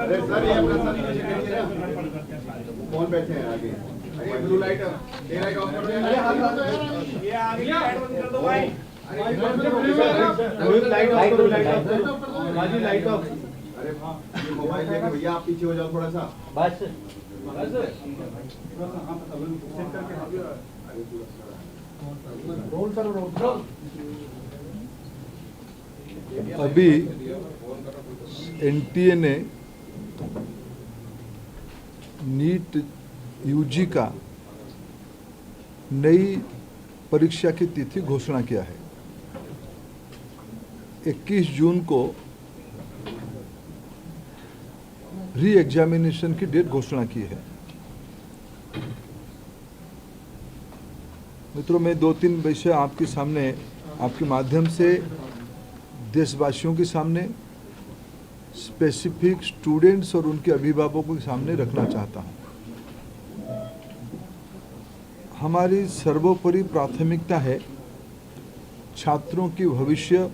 अरे सर ये अपना कौन बैठे हैं आगे? अरे blue light day light of कर दो। अरे हाथ ये आगे लाइट बंद कर दो भाई। अरे लाइट ऑफ करो, लाइट ऑफ करो बाजी, लाइट ऑफ। अरे ये मोबाइल लेके भैया आप पीछे हो जाओ थोड़ा सा बस बस। सेट करके रोल करो, रोल। अभी एनटीए ने नीट यूजी का नई परीक्षा की तिथि घोषणा किया है। 21 जून को री एग्जामिनेशन की डेट घोषणा की है। मित्रों, मैं 2-3 विषय आपके सामने, आपके माध्यम से देशवासियों के सामने, स्पेसिफिक स्टूडेंट्स और उनके अभिभावकों के सामने रखना चाहता हूं। हमारी सर्वोपरि प्राथमिकता है छात्रों की भविष्य,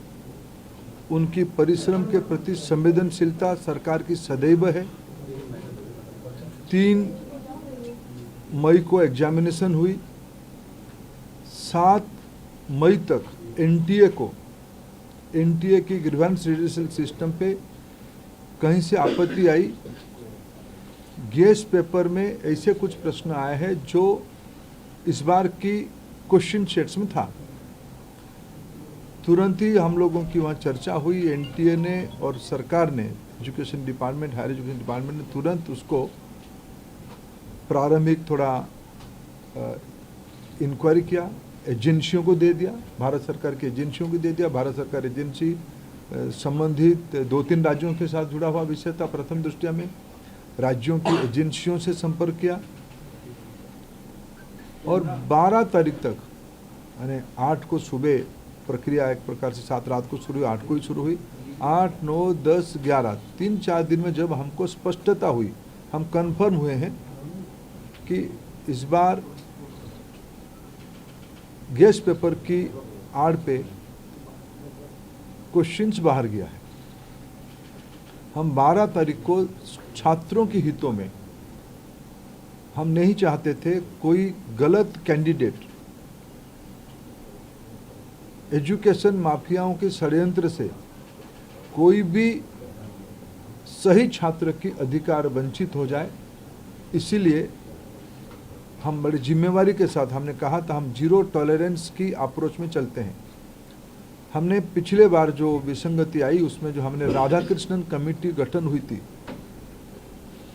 उनकी परिश्रम के प्रति संवेदनशीलता सरकार की सदैव है। 3 मई को एग्जामिनेशन हुई। 7 मई तक एनटीए की ग्रीवेंस रिड्यूसल सिस्टम पे कहीं से आपत्ति आई। गेस्ट पेपर में ऐसे कुछ प्रश्न आए हैं जो इस बार की क्वेश्चन सेट्स में था। तुरंत ही हम लोगों की वहाँ चर्चा हुई। एनटीए ने और सरकार ने, education department, higher education department ने तुरंत उसको प्रारंभिक थोड़ा इंक्वायरी किया, एजेंसियों को दे दिया, भारत सरकार की एजेंसियों को दे दिया। भारत सरकार एजेंसी संबंधित 2-3 राज्यों के साथ जुड़ा हुआ विषय था। प्रथम दृष्टया में राज्यों की एजेंसियों से संपर्क किया और 12 तारीख तक, यानी 8 को सुबह प्रक्रिया एक प्रकार से 7 रात को शुरू हुई, 8 को ही शुरू हुई। 8, 9, 10, 11 3-4 दिन में जब हमको स्पष्टता हुई, हम कंफर्म हुए हैं कि इस बार गेस्ट पेपर की आड़ पे क्वेश्चंस बाहर गया है। हम 12 तारीख को छात्रों के हितों में, हम नहीं चाहते थे कोई गलत कैंडिडेट एजुकेशन माफियाओं के षड्यंत्र से कोई भी सही छात्र की अधिकार वंचित हो जाए। इसीलिए हम बड़ी जिम्मेवारी के साथ, हमने कहा था हम जीरो टॉलरेंस की अप्रोच में चलते हैं। हमने पिछले बार जो विसंगति आई उसमें जो हमने राधाकृष्णन कमेटी गठन हुई थी,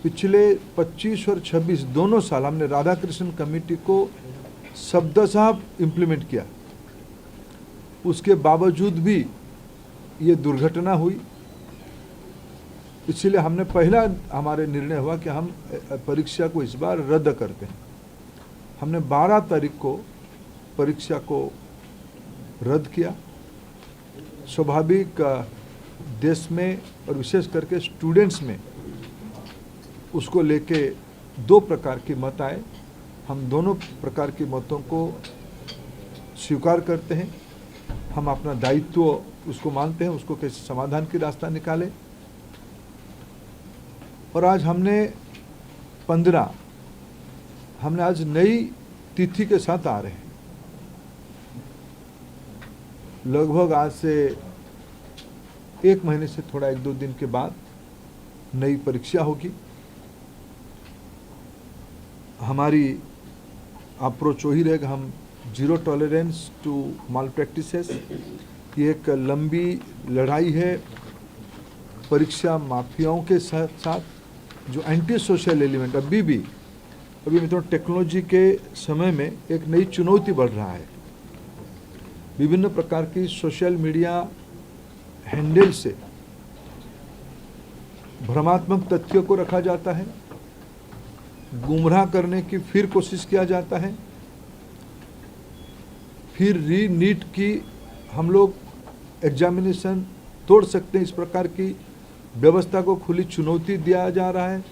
पिछले 25 और 26 दोनों साल हमने राधाकृष्णन कमेटी को शब्दशः इम्प्लीमेंट किया। उसके बावजूद भी ये दुर्घटना हुई। इसलिए हमने पहला हमारे निर्णय हुआ कि हम परीक्षा को इस बार रद्द करते हैं। हमने 12 तारीख को परीक्षा को रद्द किया। स्वाभाविक देश में और विशेष करके स्टूडेंट्स में उसको लेके 2 प्रकार के मत आए। हम दोनों प्रकार के मतों को स्वीकार करते हैं। हम अपना दायित्व उसको मानते हैं, उसको कैसे समाधान की रास्ता निकाले। और आज हमने 15, हमने आज नई तिथि के साथ आ रहे हैं। लगभग आज से 1 महीने से थोड़ा 1-2 दिन के बाद नई परीक्षा होगी। हमारी अप्रोच वही रहेगा, हम zero tolerance to malpractices. ये एक लंबी लड़ाई है परीक्षा माफियाओं के साथ जो एंटी सोशल एलिमेंट अभी मित्रों टेक्नोलॉजी के समय में एक नई चुनौती बढ़ रहा है। विभिन्न प्रकार की सोशल मीडिया हैंडल से भ्रमात्मक तथ्यों को रखा जाता है, गुमराह करने की फिर कोशिश किया जाता है, फिर री नीट की हम लोग एग्जामिनेशन तोड़ सकते हैं, इस प्रकार की व्यवस्था को खुली चुनौती दिया जा रहा है।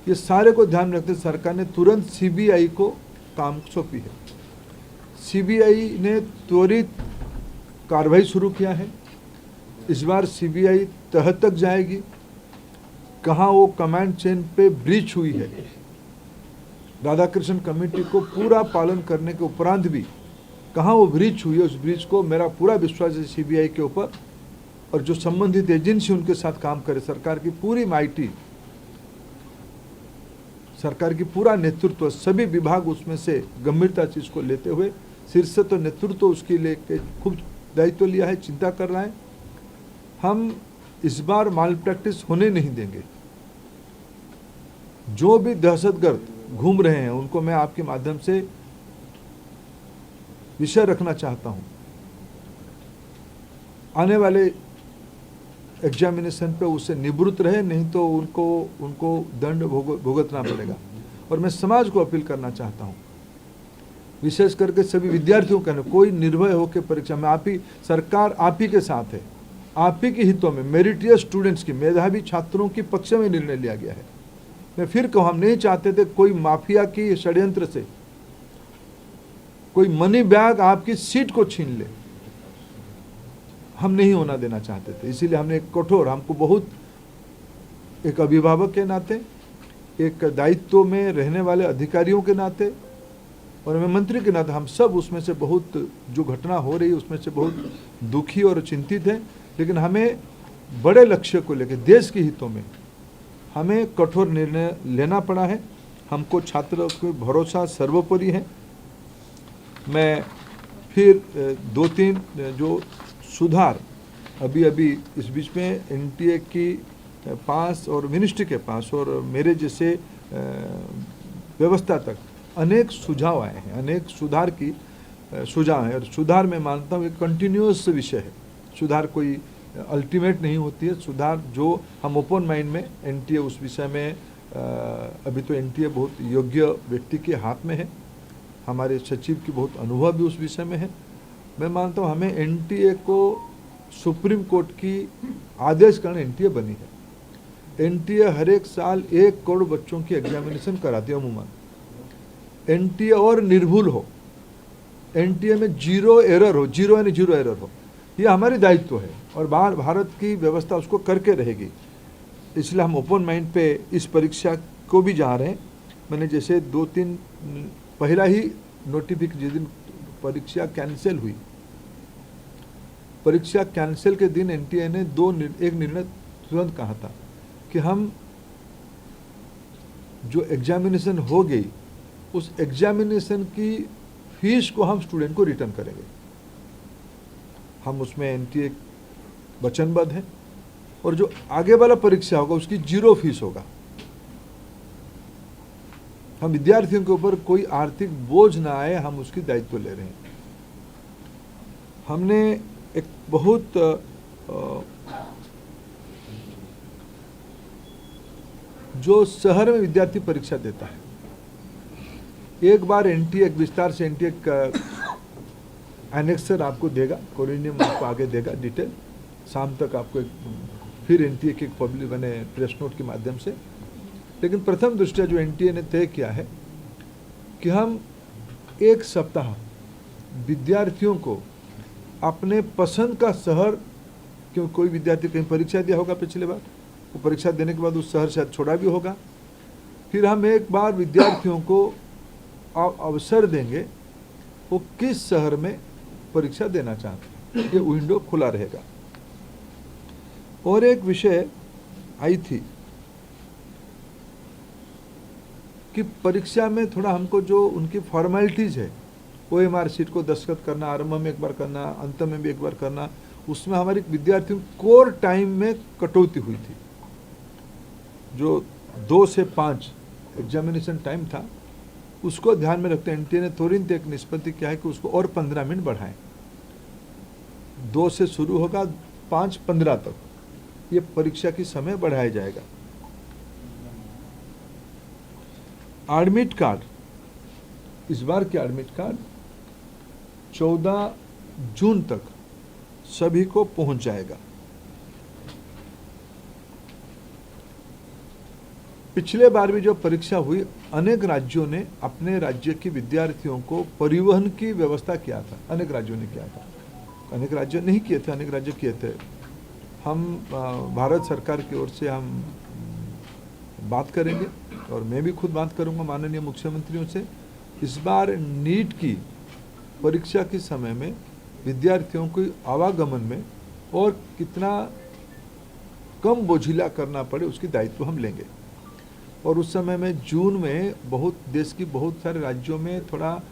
ये सारे को ध्यान में रखते सरकार ने तुरंत सीबीआई को काम सौंपी है। सीबीआई ने त्वरित कार्रवाई शुरू किया है। इस बार सीबीआई तह तक जाएगी, कहाँ वो कमांड चेन पे ब्रीच हुई है, राधाकृष्ण कमेटी को पूरा पालन करने के उपरांत भी कहाँ वो ब्रीच हुई है, उस ब्रीच को मेरा पूरा विश्वास है सीबीआई के ऊपर, और जो संबंधित एजेंसी उनके साथ काम करे, सरकार की पूरी माइटी, सरकार की पूरा नेतृत्व, सभी विभाग उसमें से गंभीरता से इसको लेते हुए, शीर्ष तो नेतृत्व उसके लेके खूब दायित्व लिया है, चिंता कर रहा है। हम इस बार माल प्रैक्टिस होने नहीं देंगे। जो भी दहशतगर्द घूम रहे हैं उनको मैं आपके माध्यम से विषय रखना चाहता हूं, आने वाले एग्जामिनेशन पे उससे निवृत्त रहे, नहीं तो उनको दंड भुगतना पड़ेगा। और मैं समाज को अपील करना चाहता हूं, विशेष करके सभी विद्यार्थियों का, कोई निर्भय होकर परीक्षा में, आप ही सरकार आप ही के साथ है, आप ही के हितों में मेरिटियस स्टूडेंट्स की, मेधावी छात्रों के पक्ष में निर्णय लिया गया है। मैं फिर कहूं, हम नहीं चाहते थे कोई माफिया की षड्यंत्र से कोई मनी बैग आपकी सीट को छीन ले, हम नहीं होना देना चाहते थे। इसीलिए हमने एक कठोर, हमको बहुत, एक अभिभावक के नाते, एक दायित्व में रहने वाले अधिकारियों के नाते और मैं मंत्री के नाते, हम सब उसमें से बहुत, जो घटना हो रही है उसमें से बहुत दुखी और चिंतित हैं। लेकिन हमें बड़े लक्ष्य को लेकर, देश के हितों में हमें कठोर निर्णय लेना पड़ा है। हमको छात्रों को भरोसा सर्वोपरि है। मैं फिर 2-3 जो सुधार अभी इस बीच में एनटीए की पास और मिनिस्ट्री के पास और मेरे जैसे व्यवस्था तक अनेक सुझाव आए हैं, अनेक सुधार की सुझाव है। और सुधार मैं मानता हूँ एक कंटिन्यूअस विषय है, सुधार कोई अल्टीमेट नहीं होती है। सुधार जो हम ओपन माइंड में, एनटीए उस विषय में अभी तो एनटीए बहुत योग्य व्यक्ति के हाथ में है, हमारे सचिव की बहुत अनुभव भी उस विषय में है। मैं मानता हूँ हमें एनटीए को सुप्रीम कोर्ट की आदेश कारण एनटीए बनी है। एनटीए हर एक साल 1 करोड़ बच्चों की एग्जामिनेशन कराती है अमूमन। एनटीए और निर्भुल हो, एनटीए में जीरो एरर हो, जीरो यानी जीरो एरर हो, ये हमारी दायित्व है और भारत की व्यवस्था उसको करके रहेगी। इसलिए हम ओपन माइंड पे इस परीक्षा को भी जा रहे हैं। मैंने जैसे 2-3 पहला ही नोटिफिकेशन, जिस दिन परीक्षा कैंसिल हुई, परीक्षा कैंसिल के दिन एनटीए ने एक निर्णय तुरंत कहा था कि हम जो एग्जामिनेशन हो गई उस एग्जामिनेशन की फीस को हम स्टूडेंट को रिटर्न करेंगे। हम उसमें एनटीए वचनबद्ध है और जो आगे वाला परीक्षा होगा उसकी 0 फीस होगा। हम विद्यार्थियों के ऊपर कोई आर्थिक बोझ ना आए, हम उसकी दायित्व ले रहे हैं। हमने एक बहुत जो शहर में विद्यार्थी परीक्षा देता है, एक बार एनटीए विस्तार से एनटीए का एनेक्सर आपको देगा, कोरिनियम आपको आगे देगा डिटेल, शाम तक आपको फिर एनटीए की पब्लिक बने प्रेस नोट के माध्यम से। लेकिन प्रथम दृष्टया जो एनटीए ने तय किया है कि हम 1 सप्ताह विद्यार्थियों को अपने पसंद का शहर, क्यों कोई विद्यार्थी कहीं परीक्षा दिया होगा पिछले बार, वो परीक्षा देने के बाद उस शहर शायद छोड़ा भी होगा, फिर हम एक बार विद्यार्थियों को अवसर देंगे वो किस शहर में परीक्षा देना चाहते हैं, ये विंडो खुला रहेगा। और एक विषय आई थी कि परीक्षा में थोड़ा हमको जो उनकी फॉर्मेलिटीज़ है, ओएमआर शीट को दस्तखत करना, आरंभ में एक बार करना, अंत में भी एक बार करना, उसमें हमारे विद्यार्थियों कोर टाइम में कटौती हुई थी। जो 2 से 5 एग्जामिनेशन टाइम था, उसको ध्यान में रखते एनटीए ने तुरंत एक निष्पत्ति किया है कि उसको और 15 मिनट बढ़ाएं। 2 से शुरू होगा, 5:15 तक ये परीक्षा की समय बढ़ाया जाएगा। एडमिट कार्ड, इस बार के एडमिट कार्ड 14 जून तक सभी को पहुंच जाएगा। पिछले बार भी जो परीक्षा हुई, अनेक राज्यों ने अपने राज्य के विद्यार्थियों को परिवहन की व्यवस्था किया था, अनेक राज्यों ने किया था। अनेक राज्यों नहीं किए थे, अनेक राज्य किए थे। हम भारत सरकार की ओर से हम बात करेंगे और मैं भी खुद बात करूंगा माननीय मुख्यमंत्रियों से। इस बार नीट की परीक्षा के समय में विद्यार्थियों को आवागमन में और कितना कम बोझिला करना पड़े उसकी दायित्व हम लेंगे। और उस समय में जून में देश की बहुत सारे राज्यों में थोड़ा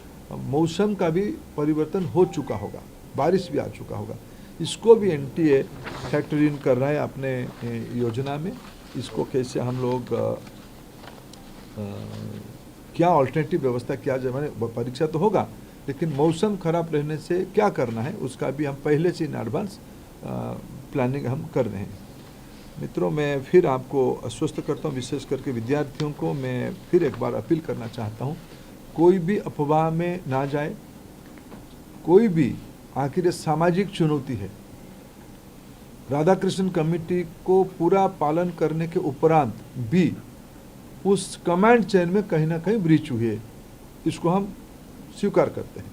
मौसम का भी परिवर्तन हो चुका होगा, बारिश भी आ चुका होगा। इसको भी एनटीए फैक्टर इन कर रहा है अपने योजना में। इसको कैसे हम लोग क्या ऑल्टरनेटिव व्यवस्था किया जाए, माने परीक्षा तो होगा लेकिन मौसम खराब रहने से क्या करना है उसका भी हम पहले से इन एडवांस प्लानिंग हम कर रहे हैं। मित्रों, मैं फिर आपको आश्वस्त करता हूँ, विशेष करके विद्यार्थियों को मैं फिर एक बार अपील करना चाहता हूँ, कोई भी अफवाह में ना जाए। कोई भी, आखिर ये सामाजिक चुनौती है। राधाकृष्ण कमेटी को पूरा पालन करने के उपरांत भी उस कमांड चेन में कहीं ना कहीं ब्रीच हुई है, इसको हम स्वीकार करते हैं।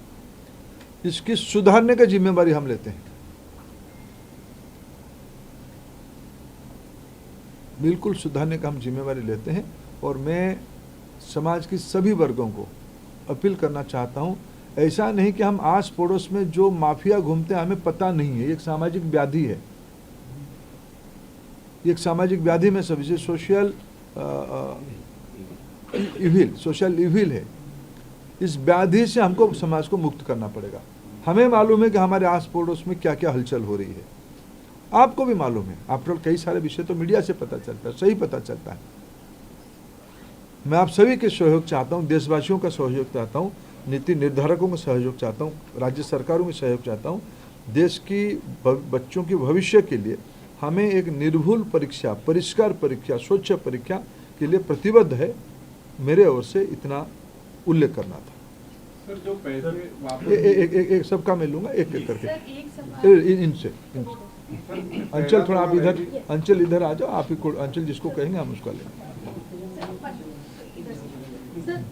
इसकी सुधारने की जिम्मेवारी हम लेते हैं, बिल्कुल सुधारने का हम जिम्मेवारी लेते हैं। और मैं समाज की सभी वर्गों को अपील करना चाहता हूं, ऐसा नहीं कि हम आस पड़ोस में जो माफिया घूमते हैं हमें पता नहीं है। ये एक सामाजिक व्याधि है, ये एक सामाजिक व्याधि में सभी से सोशल इविल है। इस व्याधि से हमको समाज को मुक्त करना पड़ेगा। हमें मालूम है कि हमारे आस पड़ोस में क्या क्या हलचल हो रही है, आपको भी मालूम है। आफ्टर कई सारे विषय तो मीडिया से पता चलता है, सही पता चलता है। मैं आप सभी के सहयोग चाहता हूं, देशवासियों का सहयोग चाहता हूं, नीति निर्धारकों का सहयोग चाहता हूं, राज्य सरकारों का सहयोग चाहता हूं। देश की बच्चों के भविष्य के लिए हमें एक निर्भुल परीक्षा, परिष्कार परीक्षा, स्वच्छ परीक्षा के लिए प्रतिबद्ध है। मेरे ओर से इतना उल्लेख करना था। सर, जो पैसे वापस एक सबका मैं लूंगा, एक एक करके इनसे। अंचल थोड़ा आप इधर, अंचल इधर आ जाओ, आप ही को अंचल जिसको कहेंगे हम उसका लेंगे। सर,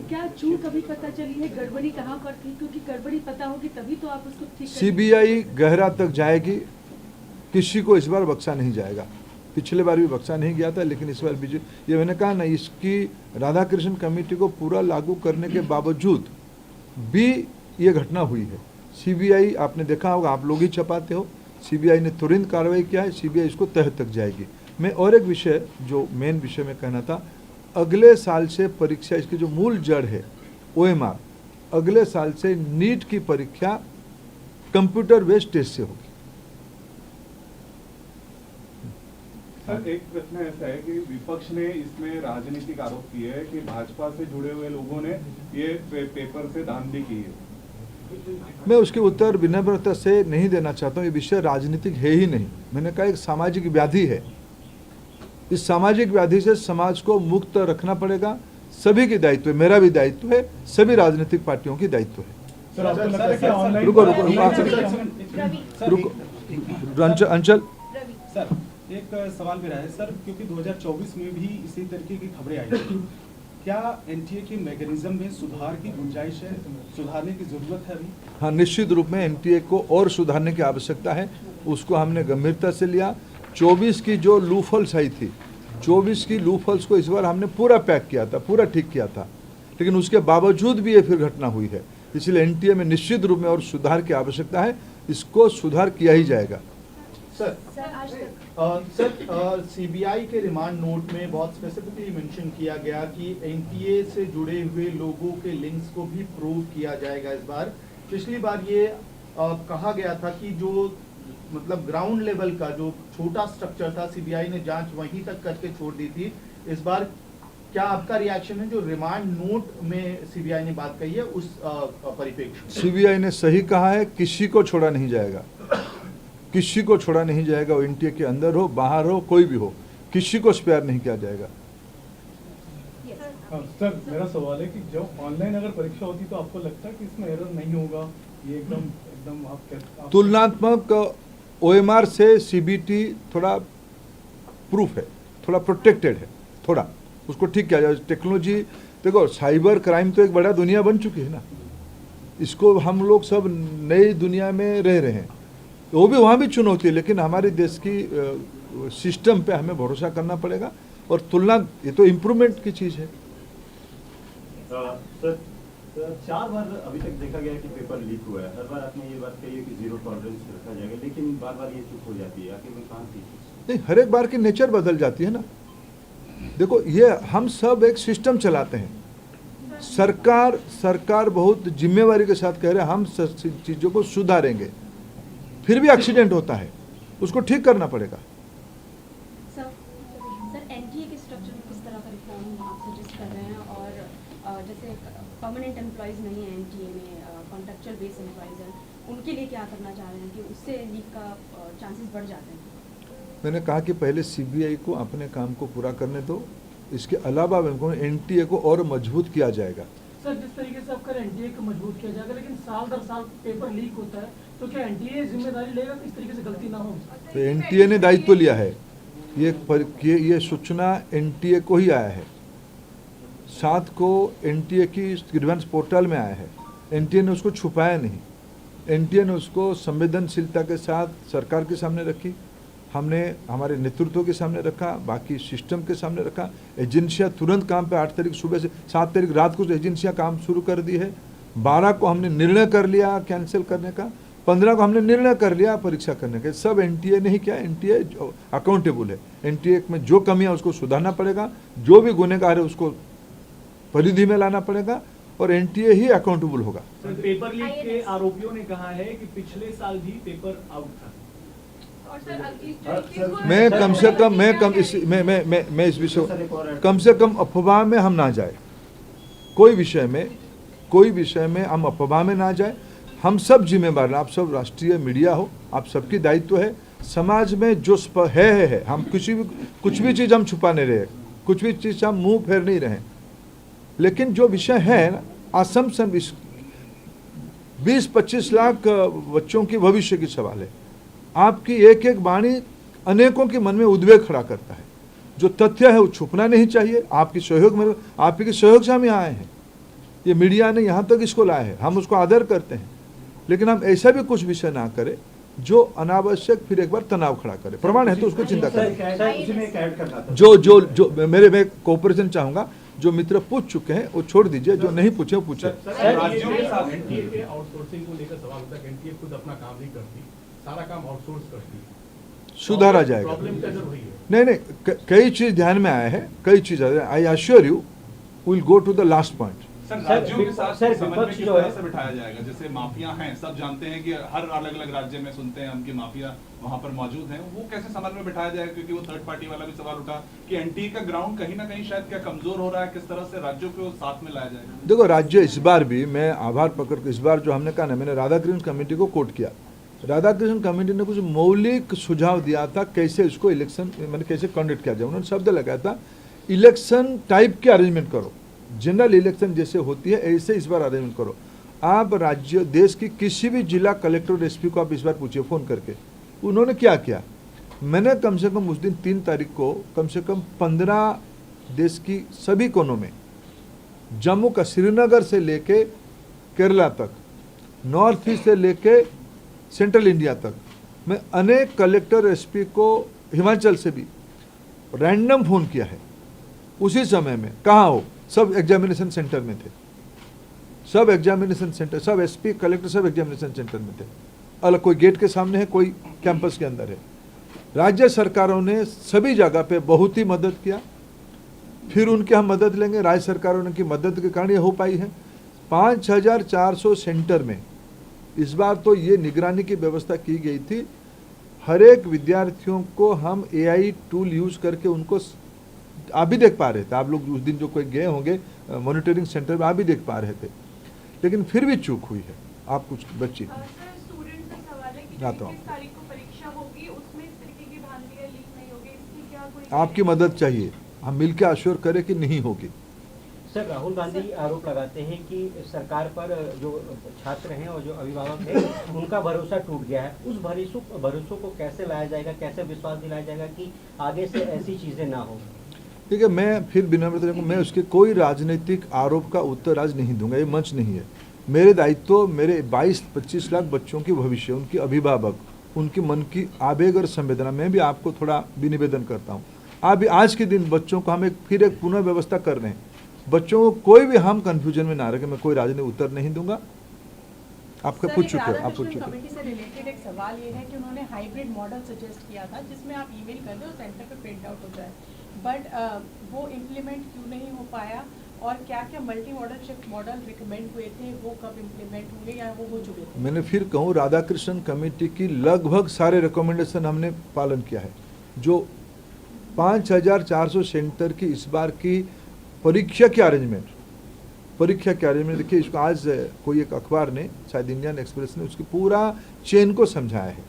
क्या चूक अभी पता चली है, गड़बड़ी कहाँ पर थी? क्योंकि गड़बड़ी पता होगी तभी तो आप उसको ठीक करेंगे। सीबीआई गहरा तक जाएगी, किसी को इस बार बख्शा नहीं जाएगा। पिछले बार भी बख्शा नहीं गया था, लेकिन इस बार ये मैंने कहा ना, इसकी राधाकृष्ण कमेटी को पूरा लागू करने के बावजूद भी ये घटना हुई है। सीबीआई, आपने देखा होगा, आप लोग ही छपाते हो, सीबीआई ने तुरंत कार्रवाई किया है, सीबीआई इसको तह तक जाएगी। मैं और एक विषय, जो मेन विषय में कहना था, अगले साल से परीक्षा, इसकी जो मूल जड़ है OMR, अगले साल से नीट की परीक्षा कंप्यूटर बेस्ड टेस्ट से होगी। सर, एक प्रश्न ऐसा है कि विपक्ष ने इसमें राजनीतिक आरोप किए है कि भाजपा से जुड़े हुए लोगों ने ये पेपर से धांधली की है। मैं उसके उत्तर विनम्रता से नहीं देना चाहता हूँ। ये विषय राजनीतिक है ही नहीं। मैंने कहा एक सामाजिक व्याधि है। इस सामाजिक व्याधि से समाज को मुक्त रखना पड़ेगा। सभी की दायित्व है, मेरा भी दायित्व है, सभी राजनीतिक पार्टियों की दायित्व है। सर, आपको लगता है कि ऑनलाइन रुको अंचल सर, एक सवाल मेरा है सर, क्योंकि 2024 में भी इसी तरीके की खबरें आई थी, क्या एनटीए के मैकेनिज्म में सुधार की गुंजाइश है, सुधारने की जरूरत है अभी? हाँ, निश्चित रूप में एनटीए को और सुधारने की आवश्यकता है। उसको हमने गंभीरता से लिया। 24 की जो लूफल्स आई थी, 24 की लूफल्स को इस बार हमने पूरा पैक किया था, पूरा ठीक किया था, लेकिन उसके बावजूद भी ये फिर घटना हुई है। इसलिए एनटीए में निश्चित रूप में और सुधार की आवश्यकता है। इसको सुधार किया ही जाएगा। सर, सीबीआई के रिमांड नोट में बहुत स्पेसिफिकली मेंशन किया गया कि एनटीए से जुड़े हुए लोगों के लिंक्स को भी प्रूव किया जाएगा इस बार। पिछली बार ये कहा गया था कि जो मतलब ग्राउंड लेवल का जो छोटा स्ट्रक्चर था, सीबीआई ने जांच वहीं तक करके छोड़ दी थी। इस बार क्या आपका रिएक्शन है, जो रिमांड नोट में सीबीआई ने बात कही है उस परिप्रेक्ष्य? सीबीआई ने सही कहा है, किसी को छोड़ा नहीं जाएगा, किसी को छोड़ा नहीं जाएगा। वो एनटीए के अंदर हो, बाहर हो, कोई भी हो, किसी को स्पेयर नहीं किया जाएगा। सर, मेरा सवाल है कि जब ऑनलाइन अगर परीक्षा होती तो आपको लगता है कि इसमें एरर नहीं होगा? ये एकदम आप तुलनात्मक OMR से सीबीटी थोड़ा प्रूफ है, थोड़ा प्रोटेक्टेड है, थोड़ा उसको ठीक किया जाए। टेक्नोलॉजी देखो, साइबर क्राइम तो एक बड़ा दुनिया बन चुकी है ना। इसको हम लोग सब नई दुनिया में रह रहे हैं, वो भी वहाँ भी चुनौती है, लेकिन हमारे देश की सिस्टम पे हमें भरोसा करना पड़ेगा और तुलना, ये तो इम्प्रूवमेंट की चीज़ है। सर 4 बार अभी तक देखा गया कि पेपर लीक हुआ है। हर बार आपने ये बात कही है कि 0 टॉलरेंस रखा जाएगा, लेकिन बार बार ये चूक हो जाती है, आखिर में कहाँ थी? नहीं, हर एक बार की नेचर बदल जाती है ना। देखो, ये हम सब एक सिस्टम चलाते हैं। सरकार बहुत जिम्मेवारी के साथ कह रहे हैं हम चीज़ों को सुधारेंगे, फिर भी एक्सीडेंट होता है, उसको ठीक करना पड़ेगा। सर एनटीए के स्ट्रक्चर में किस तरह का रिफॉर्म आप सजेस्ट कर रहे हैं? और जैसे परमानेंट एम्प्लॉयज़ नहीं है एनटीए में, कॉन्ट्रेक्चुअल बेस एम्प्लॉयज़ हैं, उनके लिए क्या करना चाह रहे हैं कि उससे लीक का चांसेस बढ़ जाते हैं? मैंने कहा कि पहले सीबीआई को अपने काम को पूरा करने दो, इसके अलावा एनटीए को और मजबूत किया जाएगा। सर, जिस तरीके से आपका एनटीए को मजबूत किया जाएगा, लेकिन साल दर साल पेपर लीक होता है, तो क्या एनटीए जिम्मेदारी लेगा कि इस तरीके से गलती ना हो? तो एनटीए ने दायित्व लिया है, ये सूचना एनटीए को ही आया है, 7 को एनटीए की ग्रीवेंस पोर्टल में आया है। एनटीए ने उसको छुपाया नहीं, एनटीए ने उसको संवेदनशीलता के साथ सरकार के सामने रखी, हमने हमारे नेतृत्व के सामने रखा, बाकी सिस्टम के सामने रखा। एजेंसियां तुरंत काम पे 8 तारीख सुबह से 7 तारीख रात को एजेंसियां काम शुरू कर दी है। 12 को हमने निर्णय कर लिया कैंसिल करने का, 15 को हमने निर्णय कर लिया परीक्षा करने का। सब एनटीए ने ही किया, एनटीए अकाउंटेबल है। एनटीए में जो कमियां उसको सुधारना पड़ेगा, जो भी गुनहगार है उसको परिधि में लाना पड़ेगा और एनटीए ही अकाउंटेबल होगा। पेपर लीक के आरोपियों ने कहा है कि पिछले साल भी पेपर आउट था। मैं कम से कम मैं इस विषय कम से कम अफवाह में हम ना जाए, कोई विषय में हम अफवाह में ना जाए। हम सब जिम्मेदार हैं, आप सब राष्ट्रीय मीडिया हो, आप सबकी दायित्व है समाज में जो है। हम कुछ भी चीज़ हम छुपा नहीं रहे, कुछ भी चीज़ हम मुंह फेर नहीं रहे, लेकिन जो विषय है असम्पशन 20-25 लाख बच्चों की भविष्य की सवाल है। आपकी एक एक वाणी अनेकों के मन में उद्वेग खड़ा करता है। जो तथ्य है वो छुपना नहीं चाहिए। आपके सहयोग से हम यहाँ आए हैं, ये मीडिया ने यहाँ तक इसको लाया है, हम उसको आदर करते हैं, लेकिन हम ऐसा भी कुछ विषय ना करें जो अनावश्यक फिर एक बार तनाव खड़ा करे। प्रमाण है तो उसको चिंता करें। जो मैं कोऑपरेशन चाहूंगा, जो मित्र पूछ चुके हैं वो छोड़ दीजिए, जो नहीं पूछे वो पूछे। राज्यों के साथ एनटीए के आउटसोर्सिंग को लेकर सवाल होता है, एनटीए खुद अपना काम नहीं करती, सारा काम आउटसोर्स करती है, सुधारा जाएगा। प्रॉब्लम क्या जरूरी है? नहीं, कई चीज ध्यान में आया है, कई चीज I assure you will go to the last point. Sir, राज्यों के साथ समन्वय किस तरह से बिठाया जाएगा? जैसे माफिया हैं, सब जानते हैं कि हर अलग अलग राज्य में सुनते हैं हम कि माफिया वहां पर मौजूद हैं, वो कैसे समन्वय बिठाया जाएगा? क्योंकि वो थर्ड पार्टी वाला भी सवाल उठा कि एनटीए का ग्राउंड कहीं ना कहीं शायद क्या कमजोर हो रहा है, किस तरह से राज्यों को साथ में लाया जाएगा? देखो, राज्य इस बार भी मैं आभार पकड़ के इस बार जो हमने कहा ना, मैंने राधाकृष्ण कमेटी को कोट किया। राधाकृष्ण कमेटी ने कुछ मौलिक सुझाव दिया था कैसे इसको इलेक्शन मैंने कैसे कंडक्ट किया जाए। उन्होंने शब्द लगाया था इलेक्शन टाइप के अरेंजमेंट करो, जनरल इलेक्शन जैसे होती है ऐसे इस बार अरेंजमेंट करो। आप राज्य देश की किसी भी जिला कलेक्टर एसपी को आप इस बार पूछिए फ़ोन करके, उन्होंने क्या किया। मैंने कम से कम उस दिन 3 तारीख को कम से कम 15 देश की सभी कोनों में, जम्मू का श्रीनगर से लेके केरला तक, नॉर्थ ईस्ट से लेके सेंट्रल इंडिया तक, मैं अनेक कलेक्टर एसपी को हिमाचल से भी रैंडम फ़ोन किया है। उसी समय में कहाँ हो, सब एग्जामिनेशन सेंटर में थे, सब एग्जामिनेशन सेंटर, सब एसपी कलेक्टर सब एग्जामिनेशन सेंटर में थे। अलग कोई गेट के सामने है, कोई कैंपस के अंदर है। राज्य सरकारों ने सभी जगह पे बहुत ही मदद किया, फिर उनके हम मदद लेंगे। राज्य सरकारों ने की मदद के कारण ये हो पाई है। 5400 सेंटर में इस बार तो ये निगरानी की व्यवस्था की गई थी। हर एक विद्यार्थियों को हम एआई टूल यूज करके उनको, आप भी देख पा रहे थे, आप लोग उस दिन जो कोई गए होंगे मॉनिटरिंग सेंटर में, आप भी देख पा रहे थे, लेकिन फिर भी चूक हुई है। आप कुछ बच्ची आपकी मदद चाहिए, हम मिलकर अश्योर करें कि नहीं होगी। सर, राहुल गांधी आरोप लगाते हैं कि सरकार पर जो छात्र हैं और जो अभिभावक हैं उनका भरोसा टूट गया है। उस भरोसों को कैसे लाया जाएगा, कैसे विश्वास दिलाया जाएगा कि आगे से ऐसी चीज़ें ना हो? ठीक है, मैं फिर विनम्रता मैं उसके कोई राजनीतिक आरोप का उत्तर आज नहीं दूंगा, ये मंच नहीं है। मेरे दायित्व मेरे 22-25 लाख बच्चों के भविष्य, उनके अभिभावक, उनके मन की आवेग और संवेदना, मैं भी आपको थोड़ा भी निवेदन करता हूँ। आप भी आज के दिन बच्चों को हम फिर एक पुनः व्यवस्था कर रहे हैं, बच्चों को कोई भी हम कंफ्यूजन में ना रखें। मैं कोई राजनीतिक उत्तर नहीं दूंगा। आपका पूछ चुके हो, आप पूछ चुके हो। कमेटी से रिलेटेड एक सवाल ये है कि उन्होंने हाइब्रिड मॉडल सजेस्ट किया था जिसमें आप ईमेल कर दें और सेंटर पे प्रिंट आउट हो जाए, बट वो इम्प्लीमेंट क्यों नहीं हो पाया, और क्या क्या multi modal shift model recommend हुए थे, वो कब इम्प्लीमेंट होंगे या वो हो चुके थे? मैंने फिर कहूँ, राधाकृष्णन कमेटी की लगभग सारे रिकमेंडेशन हमने पालन किया है। जो 5400 सेंटर की इस बार की परीक्षा की अरेंजमेंट देखिए, इसको आज कोई एक अखबार ने, शायद इंडियन एक्सप्रेस ने, उसकी पूरा चेन को समझाया है।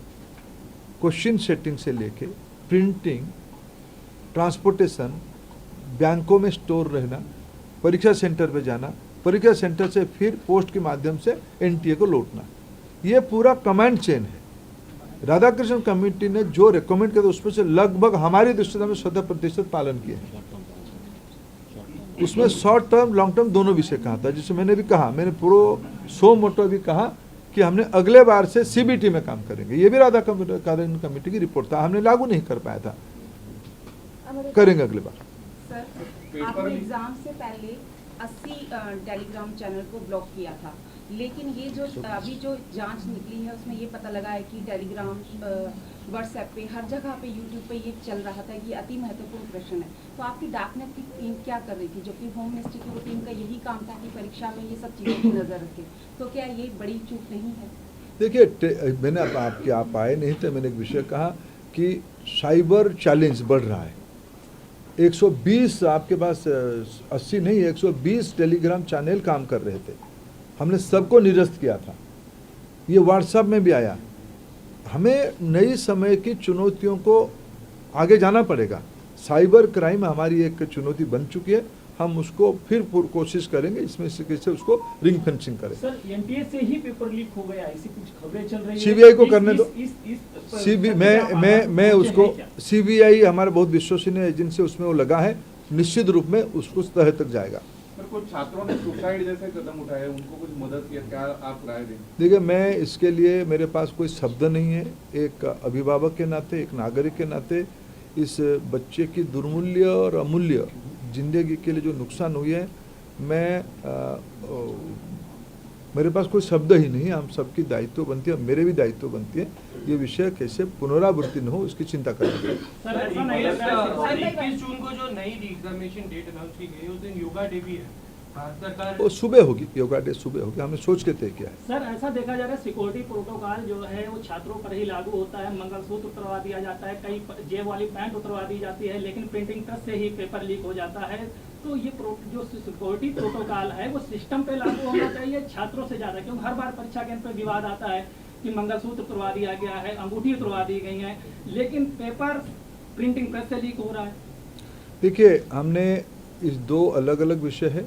क्वेश्चन सेटिंग से लेके प्रिंटिंग, ट्रांसपोर्टेशन, बैंकों में स्टोर रहना, परीक्षा सेंटर पे जाना, परीक्षा सेंटर से फिर पोस्ट के माध्यम से एनटीए को लौटना, ये पूरा कमांड चेन है। राधाकृष्णन कमेटी ने जो रिकमेंड किया था उसमें से लगभग हमारी दृष्टि में 100% पालन किए हैं। उसमें शॉर्ट टर्म लॉन्ग टर्म दोनों विषय कहा था, जिससे मैंने भी कहा, मैंने पूरा सो मोटो भी कहा कि हमने अगले बार से सीबीटी में काम करेंगे। ये भी राधाकृष्णन कमेटी की रिपोर्ट था, हमने लागू नहीं कर पाया था, करेंगे अगले बार। सर, आपने एग्जाम से पहले 80 टेलीग्राम चैनल को ब्लॉक किया था, लेकिन ये जो अभी जो जांच निकली है उसमें ये पता लगा है कि टेलीग्राम, व्हाट्सएप पे, हर जगह पे, यूट्यूब पे ये चल रहा था कि अति महत्वपूर्ण प्रश्न है। तो आपकी डार्कनेट की टीम क्या कर रही थी, जबकि होम मिनिस्ट्री की वो टीम का यही काम था कि परीक्षा में ये सब चीज़ों की नज़र रखे, तो क्या ये बड़ी चूक नहीं है? देखिए, मैंने आप आए नहीं थे, मैंने एक विषय कहा कि साइबर चैलेंज बढ़ रहा है। 120 आपके पास 80 नहीं, 120 टेलीग्राम चैनल काम कर रहे थे, हमने सबको निरस्त किया था। ये व्हाट्सएप में भी आया। हमें नई समय की चुनौतियों को आगे जाना पड़ेगा। साइबर क्राइम हमारी एक चुनौती बन चुकी है, हम उसको फिर कोशिश करेंगे इसमें से कैसे उसको रिंग फेंसिंग करें। सर, एनटीए से ही पेपर लीक हो गया, ऐसी कुछ खबरें चल रही है। सीबीआई को करने दो। मैं उसको, सीबीआई हमारा बहुत विश्वसनीय एजेंसी, उसमें वो लगा है, निश्चित रूप में उसको तह तक जाएगा। कुछ छात्रों ने सुसाइड जैसे कदम उठाए, उनको कुछ मदद किया, क्या आप राय दें? देखिए, मैं इसके लिए, मेरे पास कोई शब्द नहीं है। एक अभिभावक के नाते, एक नागरिक के नाते, इस बच्चे की दुर्मूल्य और अमूल्य जिंदगी के लिए जो नुकसान हुई है, मेरे पास कोई शब्द ही नहीं। हम सबकी दायित्व बनती है, मेरे भी दायित्व बनती है, ये विषय कैसे पुनरावृत्ति न हो इसकी चिंता करनी चाहिए। 21 जून को जो नई एग्जामिनेशन डेट अनाउंस की गई, उस दिन योगा डे भी है, वो सुबह होगी, योगा डे सुबह होगी, हमने सोच के तय किया है। सर, ऐसा देखा जा रहा है सिक्योरिटी प्रोटोकॉल जो है वो छात्रों पर ही लागू होता है, मंगलसूत्र उतरवा दिया जाता है, कई जेब वाली पैंट उतरवा दी जाती है, लेकिन प्रिंटिंग प्रेस से ही पेपर लीक हो जाता है। तो ये जो सिक्योरिटी प्रोटोकॉल है वो सिस्टम पे लागू होना चाहिए छात्रों से ज्यादा, क्योंकि हर बार परीक्षा केंद्र पे विवाद आता है कि मंगलसूत्र उतरवा दिया गया है, अंगूठी उतरवा दी गई है, लेकिन पेपर प्रिंटिंग प्रेस से लीक हो रहा है। देखिए, हमने इस 2 अलग अलग विषय है।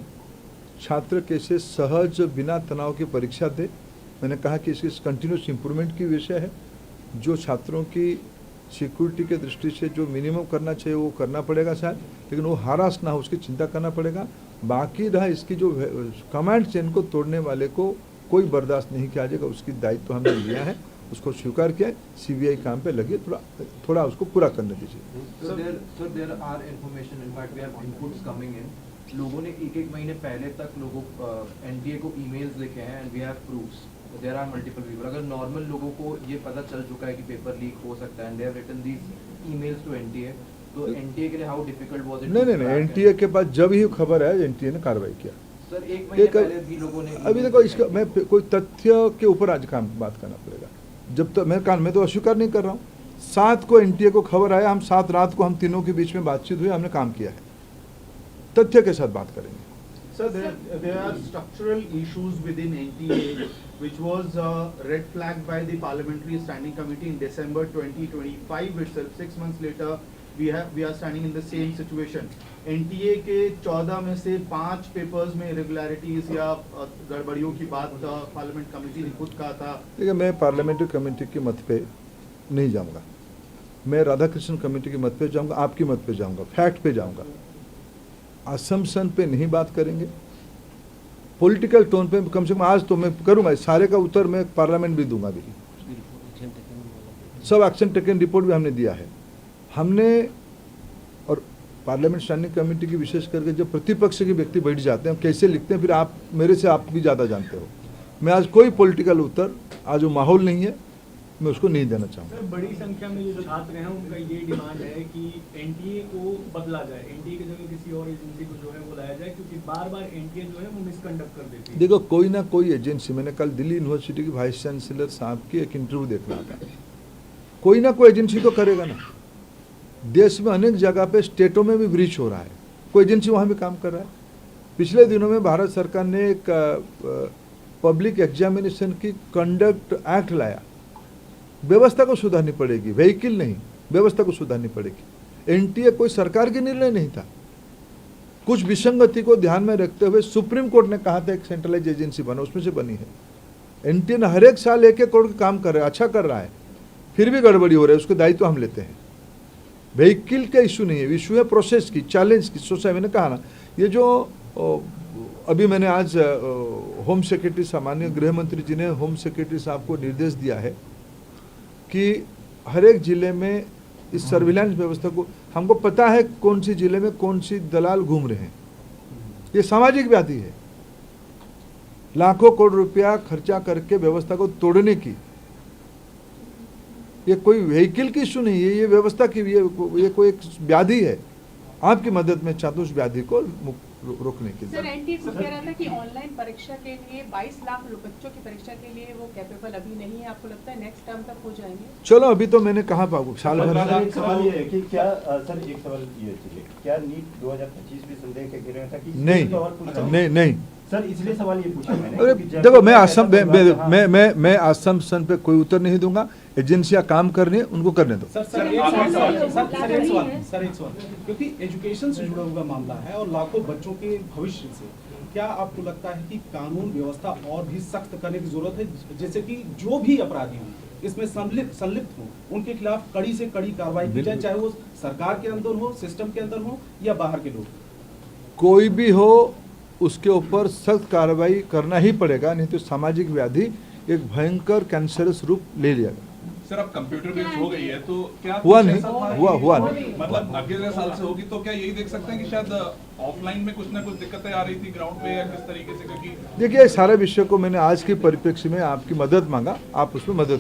छात्र कैसे सहज बिना तनाव की परीक्षा दे, मैंने कहा कि इसकी कंटिन्यूस इम्प्रूवमेंट की विषय है। जो छात्रों की सिक्योरिटी के दृष्टि से जो मिनिमम करना चाहिए वो करना पड़ेगा शायद, लेकिन वो हरास ना हो उसकी चिंता करना पड़ेगा। बाकी रहा इसकी जो कमांड चेन को तोड़ने वाले को कोई बर्दाश्त नहीं किया जाएगा, उसकी दायित्व हमने लिया है, उसको स्वीकार किया है। सीबीआई काम पे लगी, थोड़ा उसको पूरा करने दीजिए। There are information, in fact we have inputs coming in. लोगों ने एक महीने पहले तक लोगों एनटीए को ईमेल्स लिखे हैं and we have proofs. There are multiple people. अगर नॉर्मल लोगों को ये पता चल चुका है कि पेपर लीक हो सकता है and they have written these emails to NTA, तो एनटीए के लिए हाउ डिफिकल्ट वाज इट? नहीं, एनटीए के पास जब ही खबर है एनटीए ने कार्रवाई किया। सर, एक महीने पहले भी लोगों ने, अभी देखो इसका मैं कोई तथ्य के ऊपर आज बात करना पड़ेगा। जब तक मैं तो अस्वीकार नहीं कर रहा हूँ। 7 को एनटीए को खबर आया, हम 7 रात को हम तीनों के बीच में बातचीत हुई, हमने काम किया है, तथ्य के साथ बात करेंगे। Sir, there are structural issues within NTA, which was red flagged by the Parliamentary Standing Committee in December 2025 itself. 6 months later, we are standing in the same situation. NTA के 14 में से 5 पेपर्स में irregularities या गड़बड़ियों की बात parliament committee ने खुद कहा था। देखिए, मैं पार्लियामेंट्री कमेटी के मत पे नहीं जाऊंगा, मैं राधाकृष्णन कमेटी के मत पे जाऊंगा, आपकी मत पे जाऊंगा, फैक्ट पे जाऊंगा। असम्पशन पे नहीं बात करेंगे। पॉलिटिकल टोन पे कम से कम आज तो मैं करूंगा, इस सारे का उत्तर मैं पार्लियामेंट भी दूंगा अभी। सब एक्शन टेकन रिपोर्ट भी हमने दिया है। हमने और पार्लियामेंट स्टैंडिंग कमेटी की विशेष करके जब प्रतिपक्ष के व्यक्ति बैठ जाते हैं कैसे लिखते हैं, फिर आप मेरे से आप भी ज़्यादा जानते हो। मैं आज कोई पॉलिटिकल उत्तर, आज वो माहौल नहीं है, मैं उसको नहीं देना चाहूँगा। सर, बड़ी संख्या में जो छात्र हैं उनका ये डिमांड है कि एनटीए को बदला जाए, एनटीए की जगह किसी और एजेंसी को जो है वो लाया जाए, क्योंकि बार बार एनटीए जो है वो मिसकंडक्ट कर देती है। देखो, कोई ना कोई एजेंसी, मैंने कल दिल्ली यूनिवर्सिटी की वाइस चांसलर साहब की एक इंटरव्यू देख रहा था, कोई ना कोई एजेंसी तो करेगा ना। देश में अनेक जगह पे स्टेटों में भी ब्रीच हो रहा है, कोई एजेंसी वहाँ भी काम कर रहा है। पिछले दिनों में भारत सरकार ने एक पब्लिक एग्जामिनेशन की कंडक्ट एक्ट लाया, व्यवस्था को सुधारनी पड़ेगी, व्हीकल नहीं, व्यवस्था को सुधारनी पड़ेगी। एनटीए कोई सरकार के निर्णय नहीं था, कुछ विसंगति को ध्यान में रखते हुए सुप्रीम कोर्ट ने कहा था एक सेंट्रलाइज एजेंसी बनो, उसमें से बनी है। एनटीए ने हर एक साल एक करोड़ का काम कर रहा है, अच्छा कर रहा है, फिर भी गड़बड़ी हो रही है, उसके दायित्व हम लेते हैं। व्हीकल का इशू नहीं है, इशू है प्रोसेस की, चैलेंज की। सोचा मैंने कहा ना, ये जो अभी मैंने आज होम सेक्रेटरी, सामान्य गृह मंत्री जी ने होम सेक्रेटरी साहब को निर्देश दिया है कि हर एक जिले में इस सर्विलांस व्यवस्था को, हमको पता है कौन सी जिले में कौन सी दलाल घूम रहे हैं, ये सामाजिक व्याधि है। लाखों करोड़ रुपया खर्चा करके व्यवस्था को तोड़ने की, ये कोई व्हीकल की इशू नहीं है, ये व्यवस्था की, ये कोई एक व्याधि है। आपकी मदद में चाहता हूँ उस व्याधि को रोकने की। सर, एनटीए को कह रहा था कि ऑनलाइन परीक्षा के लिए 22 लाख बच्चों की परीक्षा के लिए वो कैपेबल अभी नहीं है, आपको लगता है नेक्स्ट टर्म तक हो जाएंगे? चलो, अभी तो मैंने कहा पाऊँ साल भर। एक सवाल ये है कि क्या सर, एक सवाल ये चलिए, क्या नीट 2025 में संदेह के घेरे में था कि नहीं सर, इसलिए सवाल ये पूछा मैंने। अरे देखो, मैं असम्पशन पे कोई उत्तर नहीं दूंगा। एजेंसियां काम कर रही है, उनको करने दो। सर एक सवाल, क्योंकि एजुकेशन से जुड़ा हुआ मामला है और लाखों बच्चों के भविष्य से, क्या आपको लगता है कि कानून व्यवस्था और भी सख्त करने की जरूरत है, जैसे कि जो भी अपराधी हों इसमें संलिप्त हो उनके खिलाफ कड़ी से कड़ी कार्रवाई की जाए, चाहे वो सरकार के अंदर हो, सिस्टम के अंदर हो या बाहर के लोग? कोई भी हो, उसके ऊपर सख्त कार्रवाई करना ही पड़ेगा, नहीं तो सामाजिक व्याधि एक भयंकर कैंसरस रूप ले लिया। सर, अब कंप्यूटर बेस्ड हो गई है, तो क्या हुआ नहीं, हुआ नहीं, मतलब अगले साल से होगी, तो क्या यही देख सकते हैं कि शायद ऑफलाइन में कुछ ना कुछ दिक्कतें आ रही थी ग्राउंड पे, या किस तरीके से? क्योंकि देखिए, सारे विषय को मैंने आज के परिप्रेक्ष्य में आपकी मदद मांगा, आप उसमें मदद